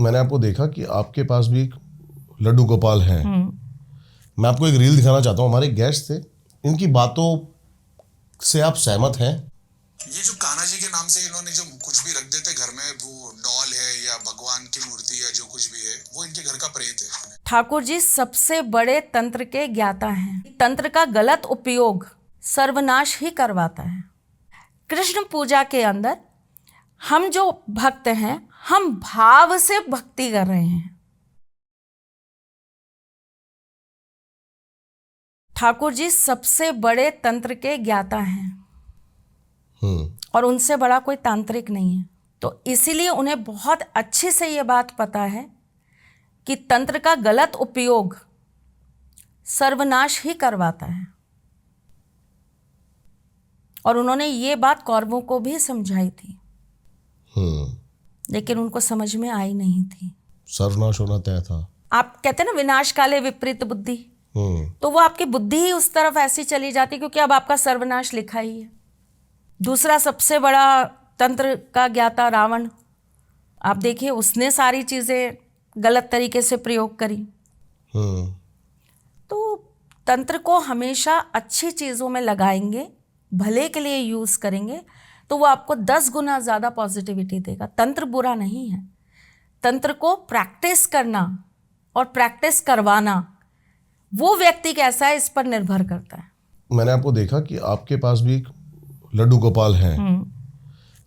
मैंने आपको देखा कि आपके पास भी एक लड्डू गोपाल हैं। मैं आपको एक रील दिखाना चाहता हूँ, हमारे गेस्ट थे, इनकी बातों से आप सहमत हैं? ये जो कान्हा जी के नाम से इन्होंने जो कुछ भी रख देते घर में, वो डॉल है या भगवान की मूर्ति या जो कुछ भी है, वो इनके घर का प्रेत है। ठाकुर जी सबसे बड़े तंत्र के ज्ञाता हैं। तंत्र का गलत उपयोग सर्वनाश ही करवाता है। कृष्ण पूजा के अंदर हम जो भक्त हैं, हम भाव से भक्ति कर रहे हैं। ठाकुर जी सबसे बड़े तंत्र के ज्ञाता हैं और उनसे बड़ा कोई तांत्रिक नहीं है। तो इसीलिए उन्हें बहुत अच्छे से ये बात पता है कि तंत्र का गलत उपयोग सर्वनाश ही करवाता है। और उन्होंने ये बात कौरवों को भी समझाई थी, लेकिन उनको समझ में आई नहीं थी। सर्वनाश होना तय था। आप कहते हैं ना, विनाश काले विपरीत बुद्धि। तो वो आपकी बुद्धि ही उस तरफ ऐसी चली जाती, क्योंकि अब आपका सर्वनाश लिखा ही है। दूसरा सबसे बड़ा तंत्र का ज्ञाता रावण, आप देखिए, उसने सारी चीजें गलत तरीके से प्रयोग करी। तो तंत्र को हमेशा अच्छी चीजों में लगाएंगे, भले के लिए यूज करेंगे, तो वो आपको 10 गुना ज्यादा पॉजिटिविटी देगा। तंत्र बुरा नहीं है। तंत्र को प्रैक्टिस करना और प्रैक्टिस करवाना, वो व्यक्ति कैसा है इस पर निर्भर करता है। मैंने आपको देखा कि आपके पास भी एक लड्डू गोपाल हैं।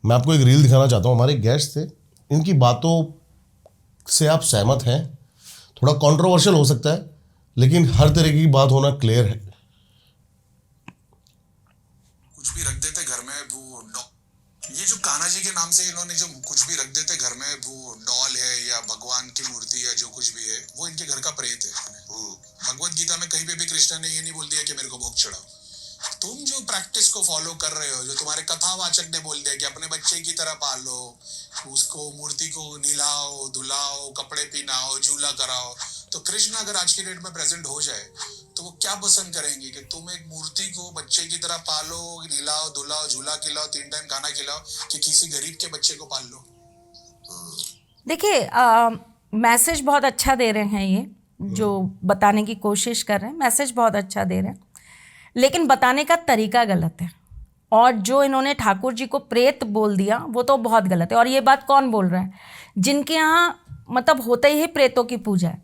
मैं आपको एक रील दिखाना चाहता हूँ, हमारे गेस्ट थे, इनकी बातों से आप सहमत हैं? थोड़ा कंट्रोवर्शियल हो सकता है, लेकिन हर तरह की बात होना क्लियर है। कुछ भी रख देते घर में, वो ये जो कान्हा जी के नाम से इन्होंने जो कुछ भी रख देते घर में, वो डॉल है या भगवान की मूर्ति या जो कुछ भी है, वो इनके घर का प्रेत है। भगवत गीता में कहीं पे भी कृष्ण ने ये नहीं बोल दिया कि मेरे को भोग चढ़ाओ। तुम जो प्रैक्टिस को फॉलो कर रहे हो, जो तुम्हारे कथावाचक ने बोल दिया कि अपने बच्चे की तरह पालो, उसको मूर्ति को नहलाओ धुलाओ, कपड़े पहनाओ, झूला कराओ, तो कृष्ण अगर आज की डेट में प्रेजेंट हो जाए तो वो क्या पसंद करेंगे कि तुम एक मूर्ति को बच्चे की तरह पालो, नहलाओ धुलाओ, झूला खिलाओ, 3 टाइम खाना खिलाओ, कि किसी गरीब के बच्चे को पाल लो। देखिए, मैसेज बहुत अच्छा दे रहे हैं, ये जो बताने की कोशिश कर रहे हैं, मैसेज बहुत अच्छा दे रहे हैं, लेकिन बताने का तरीका गलत है। और जो इन्होंने ठाकुर जी को प्रेत बोल दिया, वो तो बहुत गलत है। और ये बात कौन बोल रहा है? जिनके यहाँ मतलब होते ही प्रेतों की पूजा है।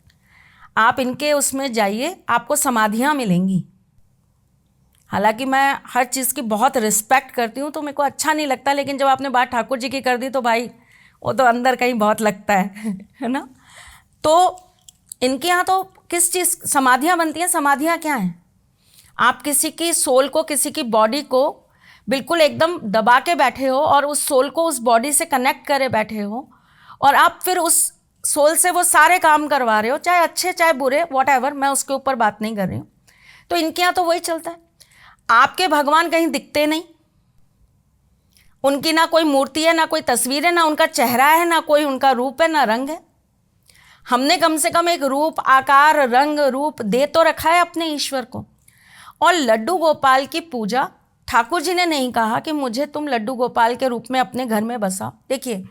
आप इनके उसमें जाइए, आपको समाधियाँ मिलेंगी। हालांकि मैं हर चीज़ की बहुत रिस्पेक्ट करती हूँ, तो मेरे को अच्छा नहीं लगता, लेकिन जब आपने बात ठाकुर जी की कर दी तो भाई वो तो अंदर कहीं बहुत लगता है ना। तो इनके यहाँ तो किस चीज़ समाधियाँ बनती हैं? समाधियाँ क्या हैं? आप किसी की सोल को, किसी की बॉडी को बिल्कुल एकदम दबा के बैठे हो और उस सोल को उस बॉडी से कनेक्ट करे बैठे हो, और आप फिर उस सोल से वो सारे काम करवा रहे हो, चाहे अच्छे चाहे बुरे, व्हाटएवर, मैं उसके ऊपर बात नहीं कर रही हूँ। तो इनके यहाँ तो वही चलता है। आपके भगवान कहीं दिखते नहीं, उनकी ना कोई मूर्ति है, ना कोई तस्वीर है, ना उनका चेहरा है, ना कोई उनका रूप है, ना रंग है। हमने कम से कम एक रूप, आकार, रंग, रूप दे तो रखा है अपने ईश्वर को। और लड्डू गोपाल की पूजा, ठाकुर जी ने नहीं कहा कि मुझे तुम लड्डू गोपाल के रूप में अपने घर में बसाओ। देखिए,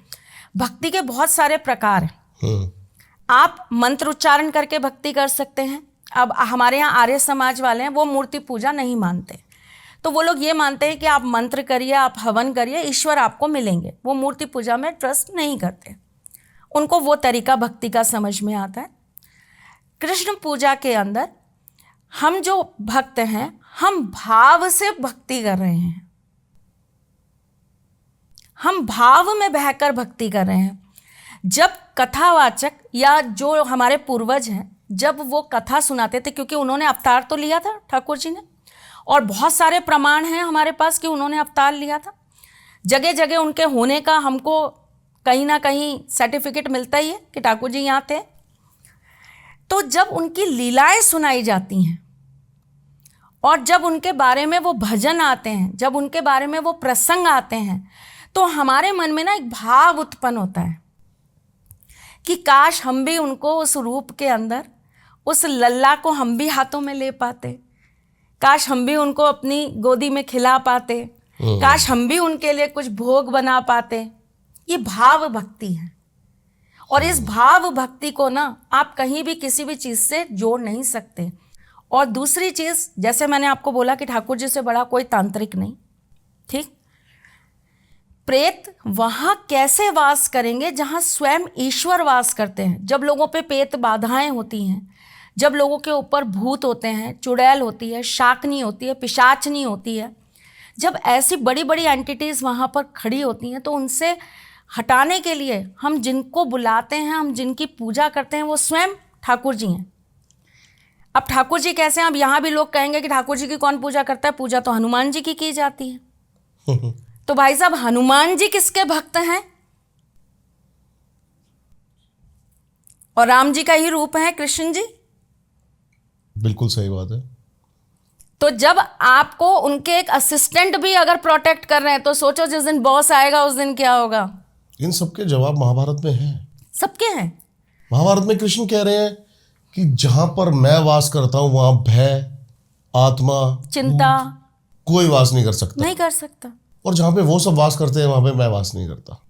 भक्ति के बहुत सारे प्रकार हैं। आप मंत्र उच्चारण करके भक्ति कर सकते हैं। अब हमारे यहाँ आर्य समाज वाले हैं, वो मूर्ति पूजा नहीं मानते, तो वो लोग ये मानते हैं कि आप मंत्र करिए, आप हवन करिए, ईश्वर आपको मिलेंगे। वो मूर्ति पूजा में ट्रस्ट नहीं करते, उनको वो तरीका भक्ति का समझ में आता है। कृष्ण पूजा के अंदर हम जो भक्त हैं, हम भाव से भक्ति कर रहे हैं, हम भाव में बहकर भक्ति कर रहे हैं। जब कथावाचक या जो हमारे पूर्वज हैं, जब वो कथा सुनाते थे, क्योंकि उन्होंने अवतार तो लिया था ठाकुर जी ने, और बहुत सारे प्रमाण हैं हमारे पास कि उन्होंने अवतार लिया था। जगह जगह उनके होने का हमको कहीं ना कहीं सर्टिफिकेट मिलता ही है कि ठाकुर जी यहाँ थे। तो जब उनकी लीलाएं सुनाई जाती हैं और जब उनके बारे में वो भजन आते हैं, जब उनके बारे में वो प्रसंग आते हैं, तो हमारे मन में ना एक भाव उत्पन्न होता है कि काश हम भी उनको उस रूप के अंदर, उस लल्ला को हम भी हाथों में ले पाते, काश हम भी उनको अपनी गोदी में खिला पाते, काश हम भी उनके लिए कुछ भोग बना पाते। ये भाव भक्ति है। और इस भाव भक्ति को ना आप कहीं भी किसी भी चीज़ से जोड़ नहीं सकते। और दूसरी चीज़, जैसे मैंने आपको बोला कि ठाकुर जी से बड़ा कोई तांत्रिक नहीं, ठीक। प्रेत वहाँ कैसे वास करेंगे जहाँ स्वयं ईश्वर वास करते हैं। जब लोगों पे प्रेत बाधाएं होती हैं, जब लोगों के ऊपर भूत होते हैं, चुड़ैल होती है, शाकनी होती है, पिशाचनी होती है, जब ऐसी बड़ी बड़ी एंटिटीज़ वहाँ पर खड़ी होती हैं तो उनसे हटाने के लिए हम जिनको बुलाते हैं, हम जिनकी पूजा करते हैं, वो स्वयं ठाकुर जी हैं। अब ठाकुर जी कैसे हैं? अब यहाँ भी लोग कहेंगे कि ठाकुर जी की कौन पूजा करता है? पूजा तो हनुमान जी की जाती है। तो भाई साहब, हनुमान जी किसके भक्त हैं? और राम जी का ही रूप है कृष्ण जी। बिल्कुल सही बात है। तो जब आपको उनके एक असिस्टेंट भी अगर प्रोटेक्ट कर रहे हैं तो सोचो जिस दिन बॉस आएगा उस दिन क्या होगा। इन सबके जवाब महाभारत में हैं। सबके हैं। महाभारत में कृष्ण कह रहे हैं कि जहां पर मैं वास करता हूं वहां भय, आत्मा, चिंता कोई वास नहीं कर सकता। नहीं कर सकता। और जहां पे वो सब वास करते हैं वहां पे मैं वास नहीं करता।